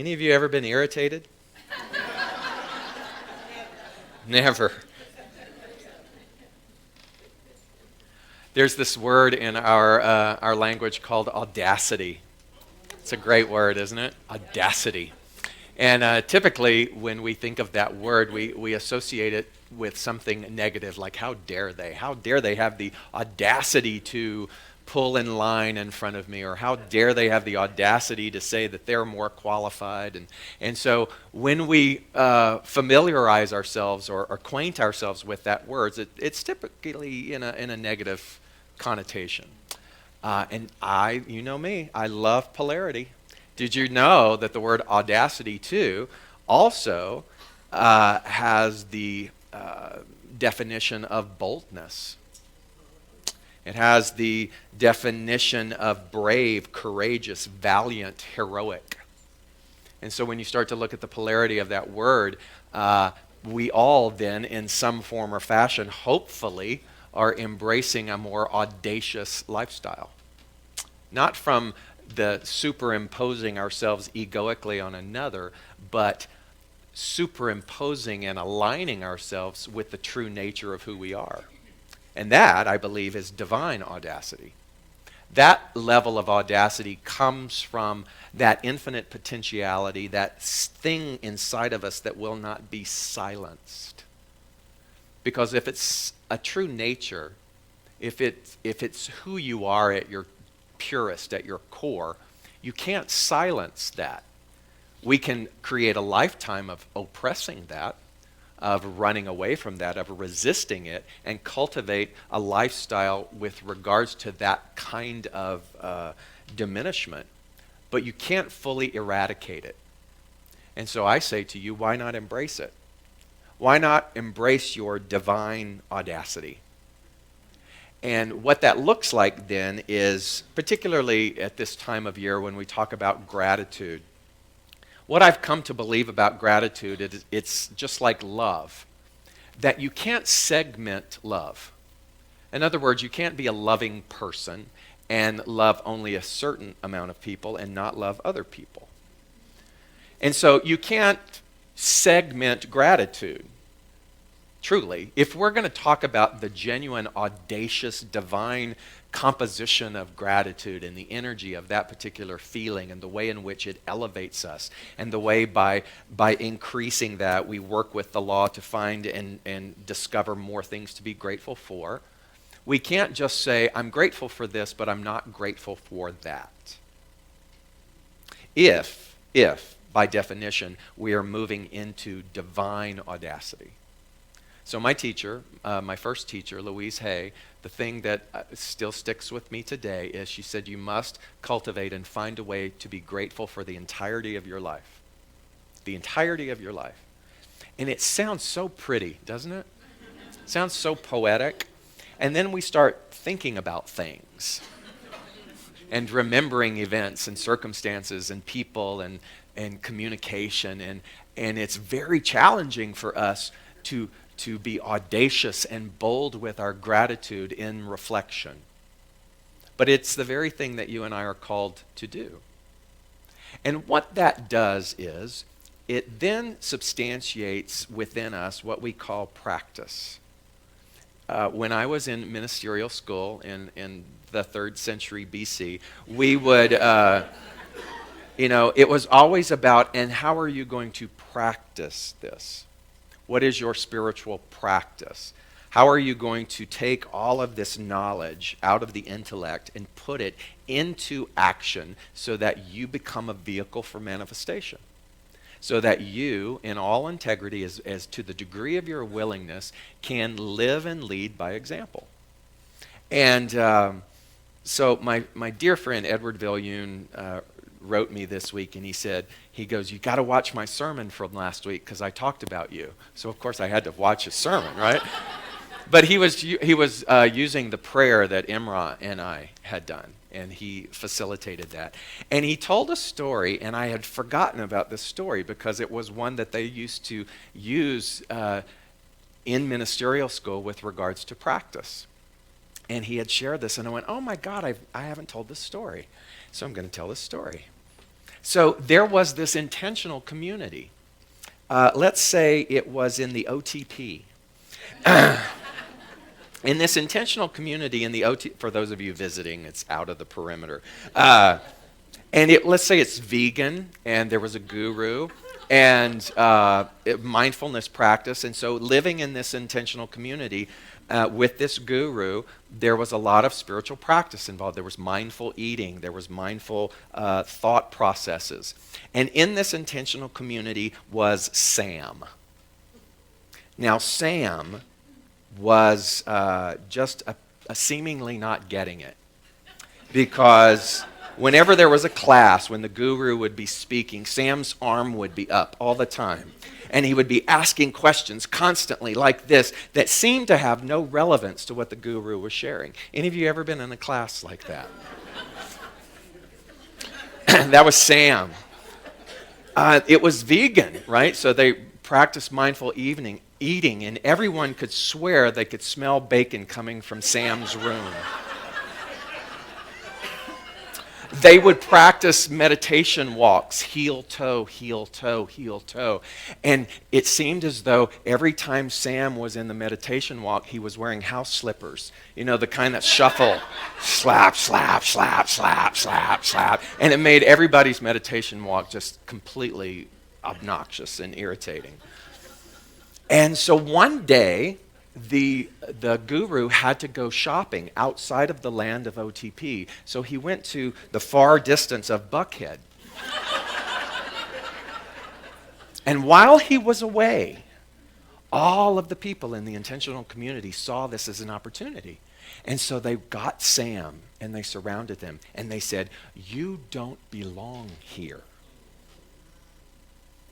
Any of you ever been irritated? Never. There's this word in our language called audacity. It's a great word, isn't it? Audacity. And typically, when we think of that word, we associate it with something negative, like how dare they? How dare they have the audacity to pull in line in front of me? Or how dare they have the audacity to say that they're more qualified? And so when we familiarize ourselves or acquaint ourselves with that word, it's typically in a negative connotation. And you know me, I love polarity. Did you know that the word audacity, too, also has the definition of boldness? It has the definition of brave, courageous, valiant, heroic. And so when you start to look at the polarity of that word, we all then, in some form or fashion, hopefully, are embracing a more audacious lifestyle. Not from the superimposing ourselves egoically on another, but superimposing and aligning ourselves with the true nature of who we are. And that, I believe, is divine audacity. That level of audacity comes from that infinite potentiality, that thing inside of us that will not be silenced. Because if it's a true nature, if it's who you are at your purest, at your core, you can't silence that. We can create a lifetime of oppressing that, of running away from that, of resisting it, and cultivate a lifestyle with regards to that kind of diminishment. But you can't fully eradicate it. And so I say to you, why not embrace it? Why not embrace your divine audacity? And what that looks like then is, particularly at this time of year when we talk about gratitude, what I've come to believe about gratitude is it's just like love, that you can't segment love. In other words, you can't be a loving person and love only a certain amount of people and not love other people. And so you can't segment gratitude. Truly, if we're going to talk about the genuine, audacious, divine composition of gratitude and the energy of that particular feeling and the way in which it elevates us and the way by increasing that we work with the law to find and discover more things to be grateful for, we can't just say, I'm grateful for this, but I'm not grateful for that. If by definition, we are moving into divine audacity. So my teacher, my first teacher, Louise Hay, the thing that still sticks with me today is she said you must cultivate and find a way to be grateful for the entirety of your life. The entirety of your life. And it sounds so pretty, doesn't it? It sounds so poetic. And then we start thinking about things and remembering events and circumstances and people and communication. And it's very challenging for us to be audacious and bold with our gratitude in reflection. But it's the very thing that you and I are called to do. And what that does is, it then substantiates within us what we call practice. When I was in ministerial school in the 3rd century BC, we would, it was always about, and how are you going to practice this? What is your spiritual practice? How are you going to take all of this knowledge out of the intellect and put it into action so that you become a vehicle for manifestation? So that you, in all integrity, as to the degree of your willingness, can live and lead by example. And so my dear friend Edward Viljoen wrote me this week, and he goes, you got to watch my sermon from last week because I talked about you. So of course I had to watch his sermon, right? But he was using the prayer that Imra and I had done, and he facilitated that. And he told a story, and I had forgotten about this story because it was one that they used to use in ministerial school with regards to practice. And he had shared this, and I went, oh my God, I haven't told this story. So I'm going to tell this story. So there was this intentional community. Let's say it was in the OTP. In this intentional community in the for those of you visiting, it's out of the perimeter. Let's say it's vegan, and there was a guru, and mindfulness practice. And so living in this intentional community with this guru, there was a lot of spiritual practice involved. There was mindful eating. There was mindful thought processes. And in this intentional community was Sam. Now, Sam was just a seemingly not getting it. Because whenever there was a class, when the guru would be speaking, Sam's arm would be up all the time. And he would be asking questions constantly like this that seemed to have no relevance to what the guru was sharing. Any of you ever been in a class like that? That was Sam. It was vegan, right? So they practiced mindful eating, and everyone could swear they could smell bacon coming from Sam's room. They would practice meditation walks, heel, toe, heel, toe, heel, toe. And it seemed as though every time Sam was in the meditation walk, he was wearing house slippers. You know, the kind that shuffle, slap, slap, slap, slap, slap, slap. And it made everybody's meditation walk just completely obnoxious and irritating. And so one day, the guru had to go shopping outside of the land of OTP. So he went to the far distance of Buckhead. And while he was away, all of the people in the intentional community saw this as an opportunity. And so they got Sam and they surrounded him and they said, "You don't belong here."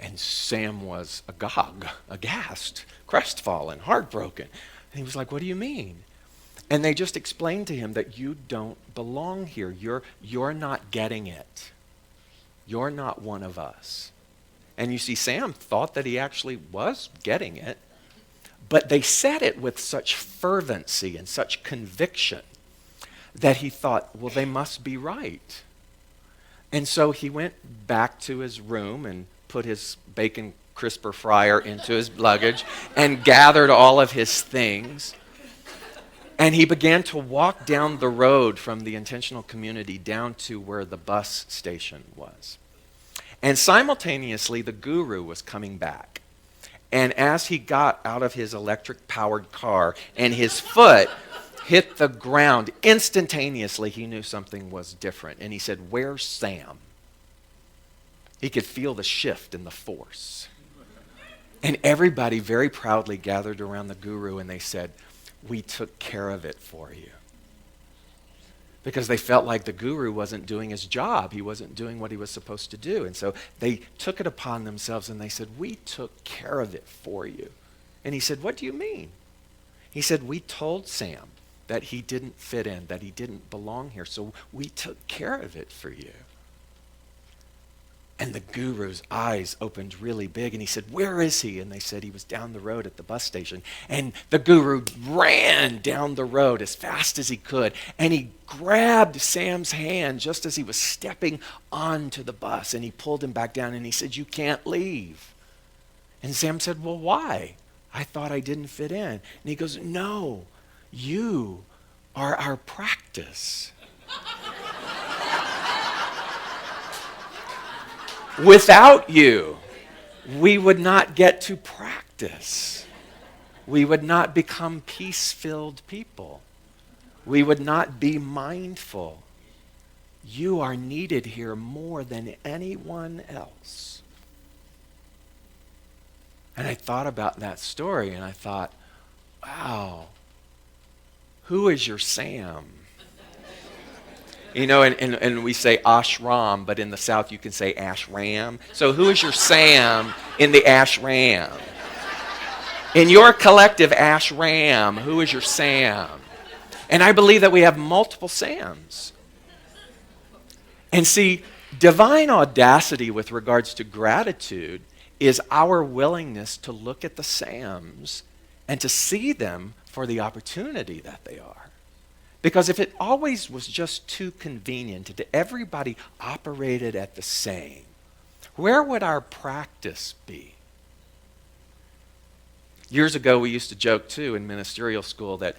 And Sam was agog, aghast, crestfallen, heartbroken. And he was like, "What do you mean?" And they just explained to him that you don't belong here. You're not getting it. You're not one of us. And you see, Sam thought that he actually was getting it, but they said it with such fervency and such conviction that he thought, well, they must be right. And so he went back to his room and put his bacon crisper fryer into his luggage and gathered all of his things. And he began to walk down the road from the intentional community down to where the bus station was. And simultaneously, the guru was coming back. And as he got out of his electric-powered car and his foot hit the ground, instantaneously he knew something was different. And he said, "Where's Sam?" He could feel the shift in the force. And everybody very proudly gathered around the guru and they said, "We took care of it for you." Because they felt like the guru wasn't doing his job. He wasn't doing what he was supposed to do. And so they took it upon themselves and they said, "We took care of it for you." And he said, "What do you mean?" He said, "We told Sam that he didn't fit in, that he didn't belong here. So we took care of it for you." And the guru's eyes opened really big and he said, "Where is he?" And they said he was down the road at the bus station. And the guru ran down the road as fast as he could. And he grabbed Sam's hand just as he was stepping onto the bus. And he pulled him back down and he said, "You can't leave." And Sam said, "Well, why? I thought I didn't fit in." And he goes, "No, you are our practice. Without you, we would not get to practice. We would not become peace-filled people. We would not be mindful. You are needed here more than anyone else." And I thought about that story and I thought, wow, who is your Sam? You know, and we say ashram, but in the South you can say ashram. So who is your Sam in the ashram? In your collective ashram, who is your Sam? And I believe that we have multiple Sams. And see, divine audacity with regards to gratitude is our willingness to look at the Sams and to see them for the opportunity that they are. Because if it always was just too convenient and everybody operated at the same, where would our practice be? Years ago, we used to joke, too, in ministerial school that,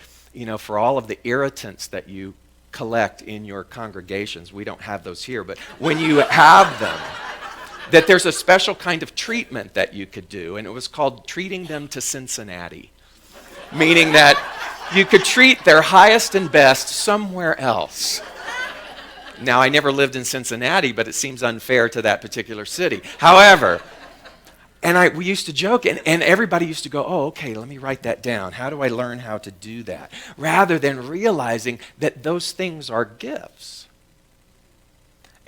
for all of the irritants that you collect in your congregations, we don't have those here, but when you have them, that there's a special kind of treatment that you could do, and it was called treating them to Cincinnati, meaning that you could treat their highest and best somewhere else. Now, I never lived in Cincinnati, but it seems unfair to that particular city. However, we used to joke, and everybody used to go, oh, okay, let me write that down. How do I learn how to do that? Rather than realizing that those things are gifts.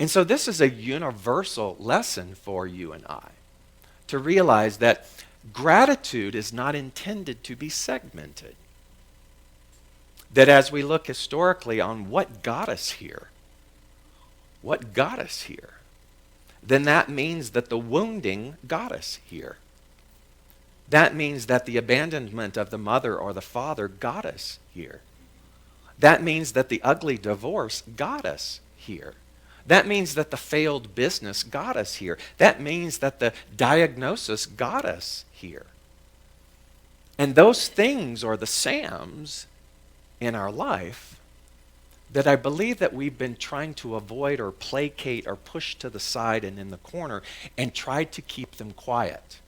And so this is a universal lesson for you and I, to realize that gratitude is not intended to be segmented. That as we look historically on what got us here, then that means that the wounding got us here. That means that the abandonment of the mother or the father got us here. That means that the ugly divorce got us here. That means that the failed business got us here. That means that the diagnosis got us here. And those things are the Sams in our life that I believe that we've been trying to avoid or placate or push to the side and in the corner and tried to keep them quiet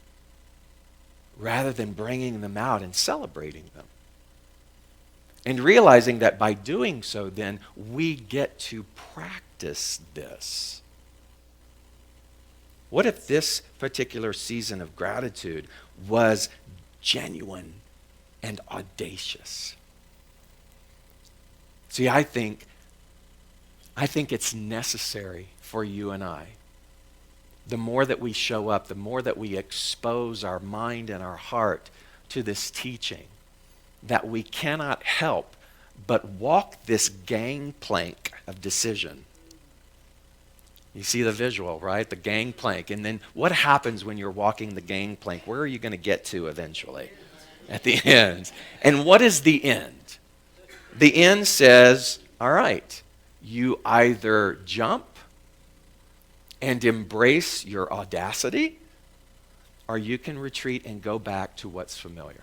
rather than bringing them out and celebrating them. And realizing that by doing so, then, we get to practice this. What if this particular season of gratitude was genuine and audacious? See, I think it's necessary for you and I. The more that we show up, the more that we expose our mind and our heart to this teaching, that we cannot help but walk this gangplank of decision. You see the visual, right? The gangplank. And then what happens when you're walking the gangplank? Where are you going to get to eventually? At the end. And what is the end? The end says, all right, you either jump and embrace your audacity, or you can retreat and go back to what's familiar.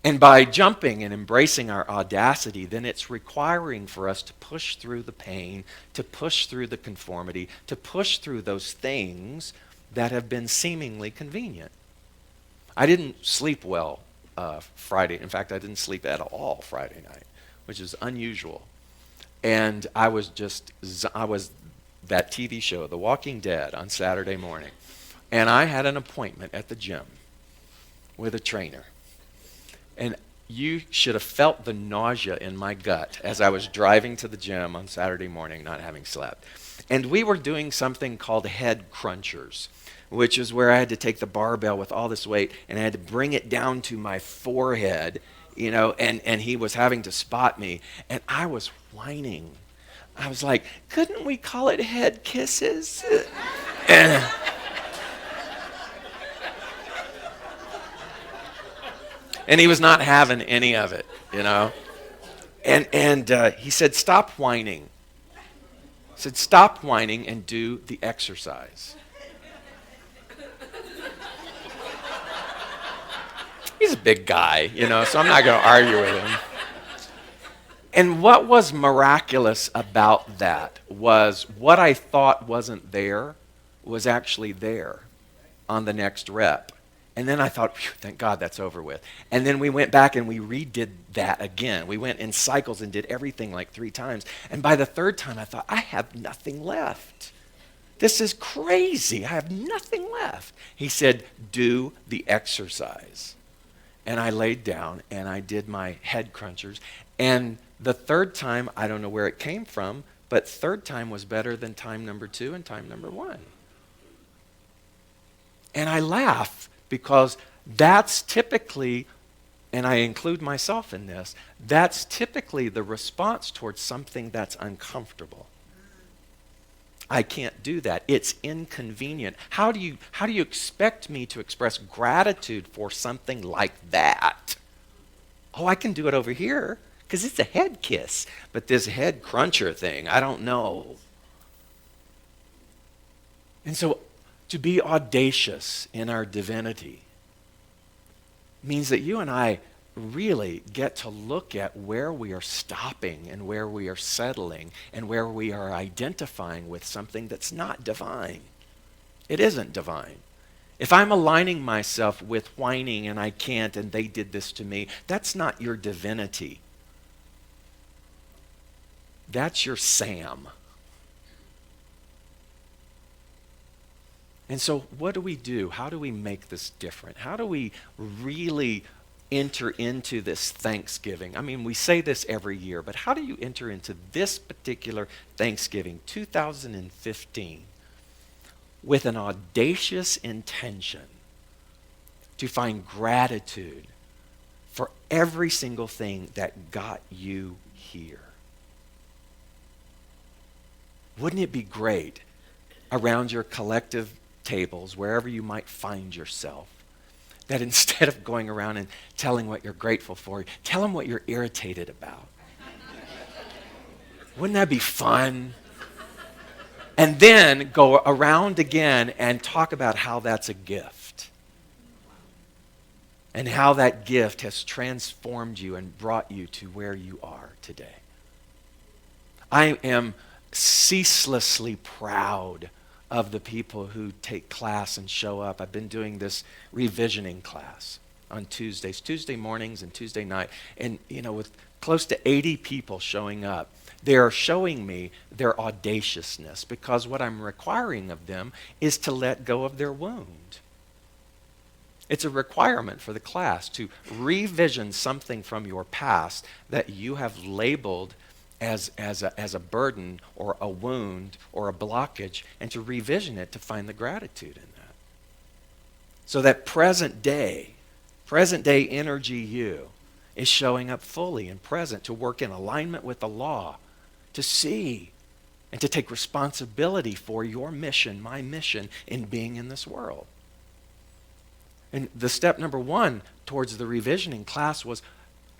And by jumping and embracing our audacity, then it's requiring for us to push through the pain, to push through the conformity, to push through those things that have been seemingly convenient. I didn't sleep well Friday. In fact, I didn't sleep at all Friday night, which is unusual. And I was that TV show, The Walking Dead, on Saturday morning. And I had an appointment at the gym with a trainer. And you should have felt the nausea in my gut as I was driving to the gym on Saturday morning, not having slept. And we were doing something called head crunchers, which is where I had to take the barbell with all this weight and I had to bring it down to my forehead, and he was having to spot me. And I was whining. I was like, couldn't we call it head kisses? And he was not having any of it, And he said, stop whining. He said, stop whining and do the exercise. He's a big guy, so I'm not going to argue with him. And what was miraculous about that was what I thought wasn't there was actually there on the next rep. And then I thought, thank God that's over with. And then we went back and we redid that again. We went in cycles and did everything like 3 times. And by the 3rd time, I thought, I have nothing left. This is crazy. I have nothing left. He said, do the exercise. And I laid down and I did my head crunchers. And the 3rd time, I don't know where it came from, but 3rd time was better than time number 2 and time number 1. And I laugh because that's typically, and I include myself in this, that's typically the response towards something that's uncomfortable. I can't do that. It's inconvenient. How do you expect me to express gratitude for something like that? Oh, I can do it over here Because it's a head kiss. But this head cruncher thing, I don't know. And so to be audacious in our divinity means that you and I really get to look at where we are stopping and where we are settling and where we are identifying with something that's not divine. It isn't divine. If I'm aligning myself with whining and I can't and they did this to me, that's not your divinity. That's your Sam. And so what do we do? How do we make this different? How do we really enter into this Thanksgiving? I mean, we say this every year, but how do you enter into this particular Thanksgiving, 2015, with an audacious intention to find gratitude for every single thing that got you here? Wouldn't it be great around your collective tables, wherever you might find yourself, that instead of going around and telling what you're grateful for, tell them what you're irritated about? Wouldn't that be fun? And then go around again and talk about how that's a gift and how that gift has transformed you and brought you to where you are today. I am ceaselessly proud of the people who take class and show up. I've been doing this revisioning class on Tuesdays, Tuesday mornings and Tuesday night. And, with close to 80 people showing up, they're showing me their audaciousness because what I'm requiring of them is to let go of their wound. It's a requirement for the class to revision something from your past that you have labeled as a burden or a wound or a blockage, and to revision it to find the gratitude in that. So that present day energy you is showing up fully and present to work in alignment with the law, to see and to take responsibility for your mission, my mission in being in this world. And the step number one towards the revisioning class was,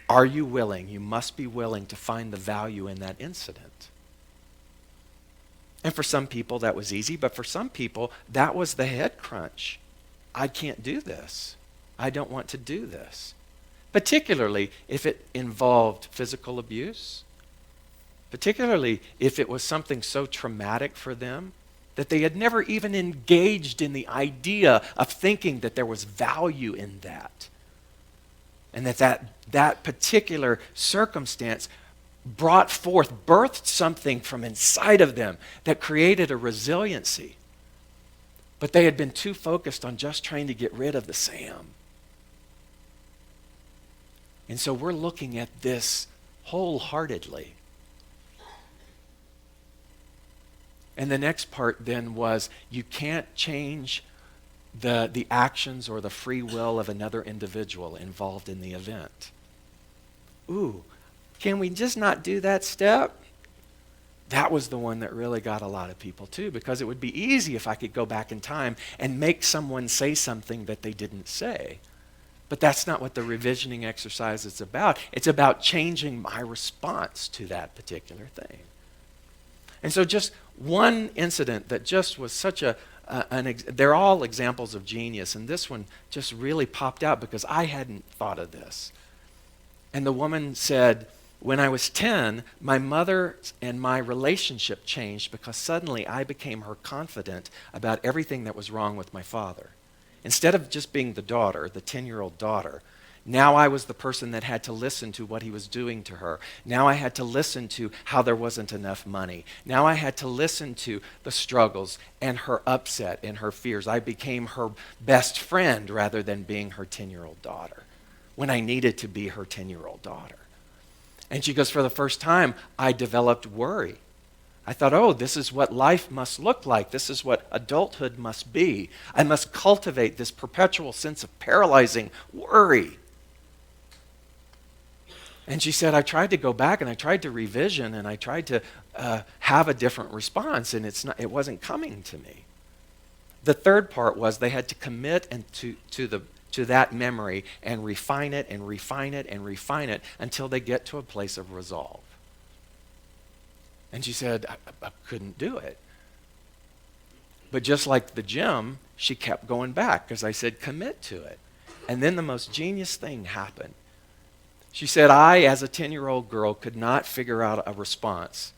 are you willing? You must be willing to find the value in that incident. And for some people that was easy, but for some people that was the head crunch. I can't do this. I don't want to do this. Particularly if it involved physical abuse. Particularly if it was something so traumatic for them that they had never even engaged in the idea of thinking that there was value in that. And that particular circumstance birthed something from inside of them that created a resiliency. But they had been too focused on just trying to get rid of the Sam. And so we're looking at this wholeheartedly. And the next part then was, you can't change the actions or the free will of another individual involved in the event. Ooh, can we just not do that step? That was the one that really got a lot of people too, because it would be easy if I could go back in time and make someone say something that they didn't say. But that's not what the revisioning exercise is about. It's about changing my response to that particular thing. And so just one incident that just was such they're all examples of genius, and this one just really popped out because I hadn't thought of this. And the woman said, when I was 10, my mother and my relationship changed because suddenly I became her confidant about everything that was wrong with my father. Instead of just being the daughter, the 10-year-old daughter, now I was the person that had to listen to what he was doing to her. Now I had to listen to how there wasn't enough money. Now I had to listen to the struggles and her upset and her fears. I became her best friend rather than being her 10-year-old daughter when I needed to be her 10-year-old daughter. And she goes, for the first time, I developed worry. I thought, oh, this is what life must look like. This is what adulthood must be. I must cultivate this perpetual sense of paralyzing worry. And she said, I tried to go back and I tried to revision and I tried to have a different response, and it wasn't coming to me. The third part was they had to commit and to to that memory and refine it and refine it and refine it until they get to a place of resolve. And she said, I couldn't do it. But just like the gym, she kept going back because I said, commit to it. And then the most genius thing happened. She said, I, as a 10-year-old girl, could not figure out a response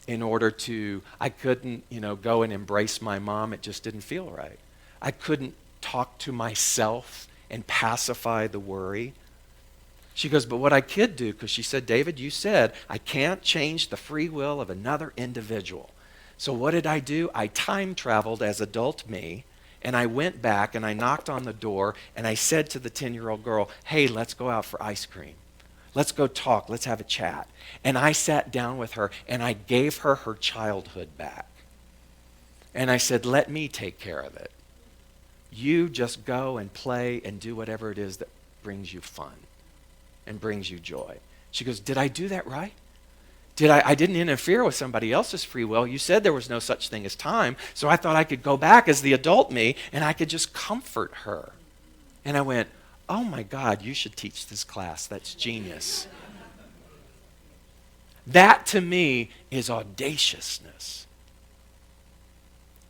in order to, I couldn't, go and embrace my mom. It just didn't feel right. I couldn't talk to myself and pacify the worry. She goes, but what I could do, because she said, David, you said, I can't change the free will of another individual. So what did I do? I time traveled as adult me, and I went back and I knocked on the door and I said to the 10-year-old girl, hey, let's go out for ice cream. Let's go talk. Let's have a chat. And I sat down with her and I gave her her childhood back. And I said, let me take care of it. You just go and play and do whatever it is that brings you fun and brings you joy. She goes, did I do that right? I didn't interfere with somebody else's free will. You said there was no such thing as time, so I thought I could go back as the adult me and I could just comfort her. And I went, oh my God, you should teach this class. That's genius. That to me is audaciousness.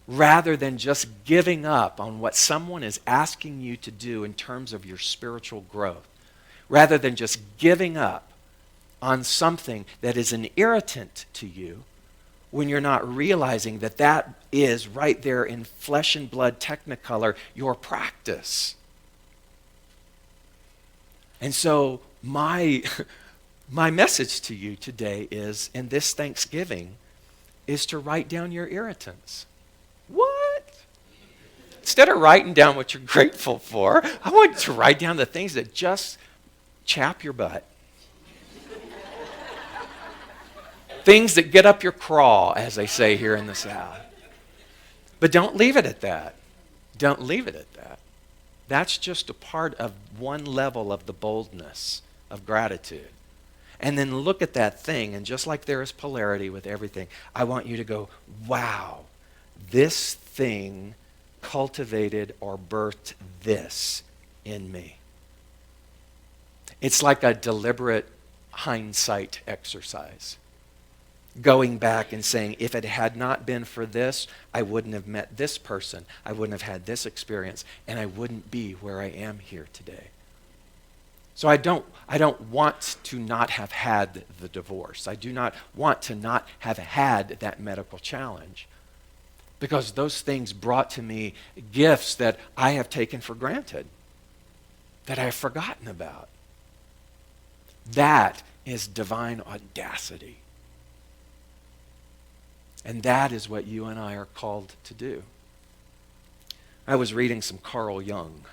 Rather than just giving up on what someone is asking you to do in terms of your spiritual growth, rather than just giving up on something that is an irritant to you when you're not realizing that that is right there in flesh and blood technicolor your practice. And so my message to you today is, in this Thanksgiving, is to write down your irritants. What? Instead of writing down what you're grateful for, I want you to write down the things that just chap your butt. Things that get up your craw, as they say here in the South. But don't leave it at that. Don't leave it at that. That's just a part of one level of the boldness of gratitude. And then look at that thing, and just like there is polarity with everything, I want you to go, wow, this thing cultivated or birthed this in me. It's like a deliberate hindsight exercise. Going back and saying, if it had not been for this, I wouldn't have met this person. I wouldn't have had this experience, and I wouldn't be where I am here today. So I don't want to not have had the divorce. I do not want to not have had that medical challenge, because those things brought to me gifts that I have taken for granted, that I have forgotten about. That is divine audacity. And that is what you and I are called to do. I was reading some Carl Jung.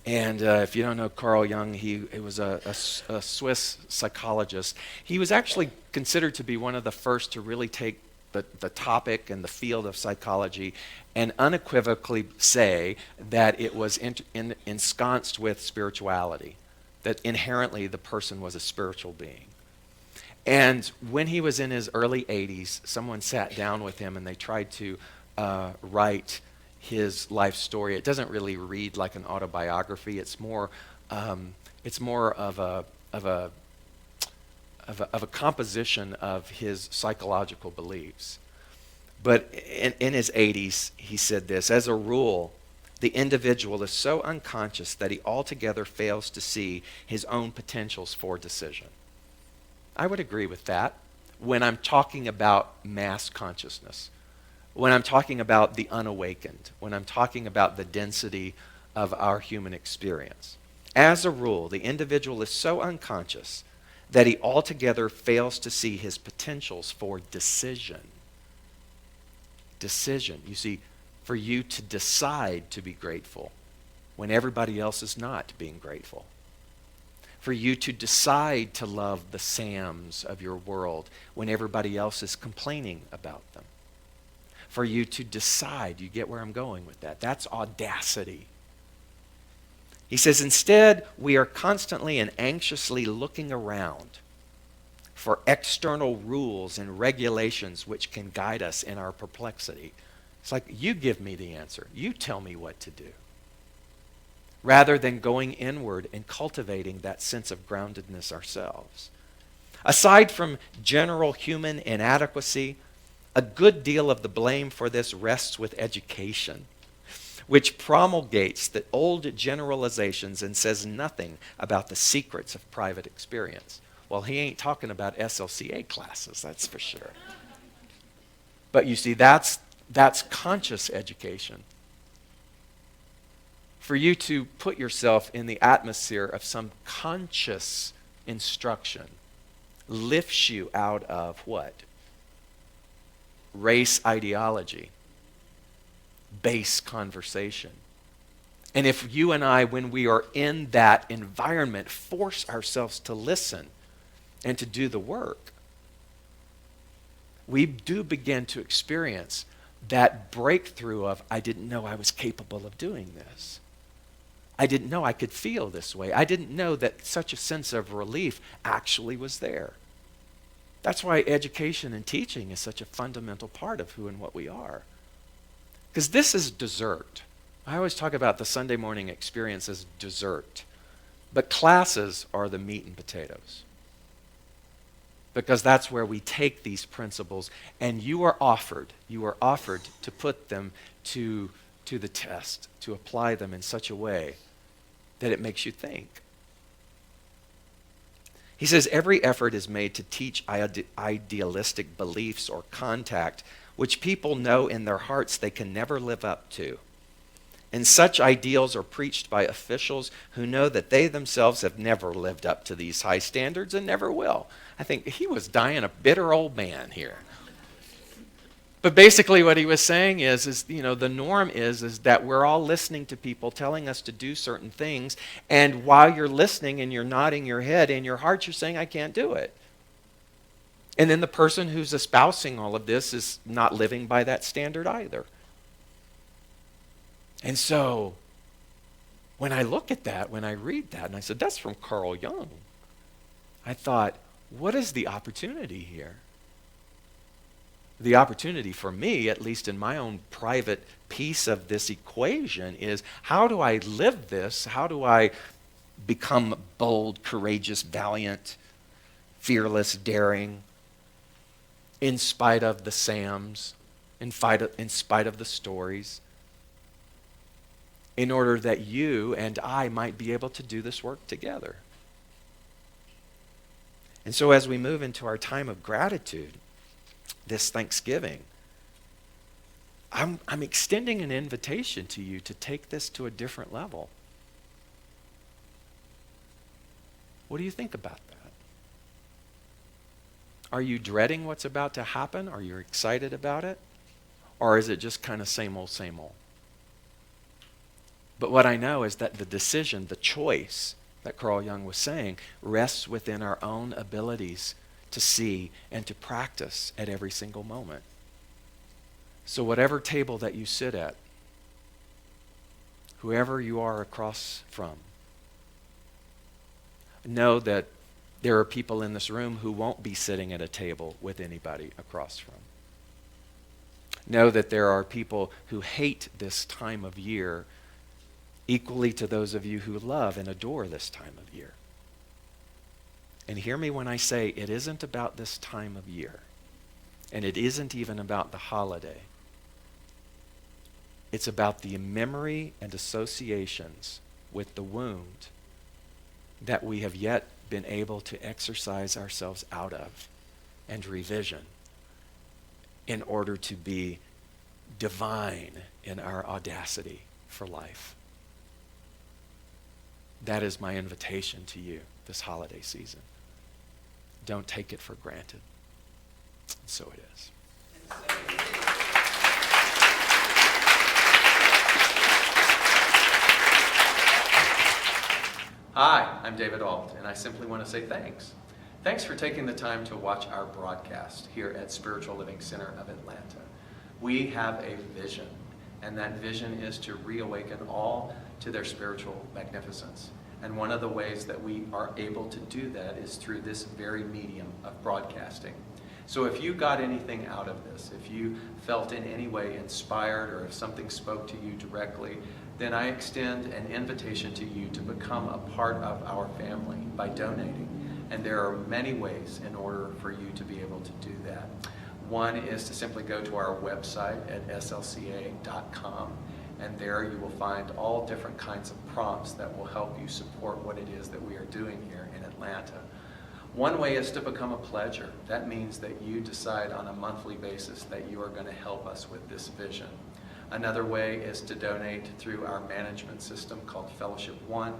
And if you don't know Carl Jung, he was a Swiss psychologist. He was actually considered to be one of the first to really take the topic and the field of psychology and unequivocally say that it was ensconced with spirituality, that inherently the person was a spiritual being. And when he was in his early 80s, someone sat down with him and they tried to write his life story. It doesn't really read like an autobiography. It's more of a composition of his psychological beliefs. But in his 80s, he said this: as a rule, the individual is so unconscious that he altogether fails to see his own potentials for decision. I would agree with that when I'm talking about mass consciousness, when I'm talking about the unawakened, when I'm talking about the density of our human experience. As a rule, the individual is so unconscious that he altogether fails to see his potentials for decision. Decision. You see, for you to decide to be grateful when everybody else is not being grateful. For you to decide to love the Sams of your world when everybody else is complaining about them. For you to decide, you get where I'm going with that. That's audacity. He says, instead, we are constantly and anxiously looking around for external rules and regulations which can guide us in our perplexity. It's like, you give me the answer. You tell me what to do. rather than going inward and cultivating that sense of groundedness ourselves. Aside from general human inadequacy, a good deal of the blame for this rests with education, which promulgates the old generalizations and says nothing about the secrets of private experience. Well, he ain't talking about SLCA classes, that's for sure. But you see, that's conscious education. For you to put yourself in the atmosphere of some conscious instruction lifts you out of what? Race ideology, base conversation. And if you and I, when we are in that environment, force ourselves to listen and to do the work, we do begin to experience that breakthrough of, I didn't know I was capable of doing this. I didn't know I could feel this way. I didn't know that such a sense of relief actually was there. That's why education and teaching is such a fundamental part of who and what we are. Because this is dessert. I always talk about the Sunday morning experience as dessert. But classes are the meat and potatoes. Because that's where we take these principles and you are offered to put them to the test, to apply them in such a way that it makes you think. He says every effort is made to teach idealistic beliefs or contact which people know in their hearts they can never live up to. And such ideals are preached by officials who know that they themselves have never lived up to these high standards and never will. I think he was dying a bitter old man here. But basically what he was saying is the norm is that we're all listening to people telling us to do certain things, and while you're listening and you're nodding your head, in your heart you're saying, I can't do it. And then the person who's espousing all of this is not living by that standard either. And so when I look at that, when I read that, and I said, that's from Carl Jung, I thought, what is the opportunity here? The opportunity for me, at least in my own private piece of this equation, is how do I live this? How do I become bold, courageous, valiant, fearless, daring, in spite of the Sams, in spite of the stories, in order that you and I might be able to do this work together? And so as we move into our time of gratitude, this Thanksgiving, I'm extending an invitation to you to take this to a different level. What do you think about that? Are you dreading what's about to happen? Are you excited about it? Or is it just kind of same old, same old? But what I know is that the decision, the choice that Carl Jung was saying, rests within our own abilities to see and to practice at every single moment. So whatever table that you sit at, whoever you are across from, know that there are people in this room who won't be sitting at a table with anybody across from. Know that there are people who hate this time of year equally to those of you who love and adore this time of year. And hear me when I say it isn't about this time of year. And it isn't even about the holiday. It's about the memory and associations with the wound that we have yet been able to exercise ourselves out of and revision in order to be divine in our audacity for life. That is my invitation to you this holiday season. Don't take it for granted. And so it is. Hi, I'm David Ault, and I simply want to say thanks. Thanks for taking the time to watch our broadcast here at Spiritual Living Center of Atlanta. We have a vision, and that vision is to reawaken all to their spiritual magnificence. And one of the ways that we are able to do that is through this very medium of broadcasting. So if you got anything out of this, if you felt in any way inspired, or if something spoke to you directly, then I extend an invitation to you to become a part of our family by donating. And there are many ways in order for you to be able to do that. One is to simply go to our website at slca.com, and there you will find all different kinds of prompts that will help you support what it is that we are doing here in Atlanta. One way is to become a pledger. That means that you decide on a monthly basis that you are going to help us with this vision. Another way is to donate through our management system called Fellowship One,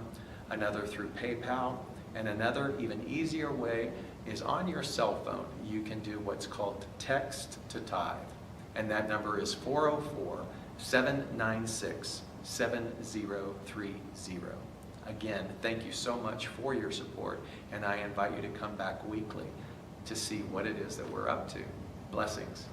another through PayPal, and another even easier way is on your cell phone. You can do what's called text to tithe, and that number is 404-796-7030. Again, thank you so much for your support, and I invite you to come back weekly to see what it is that we're up to. Blessings.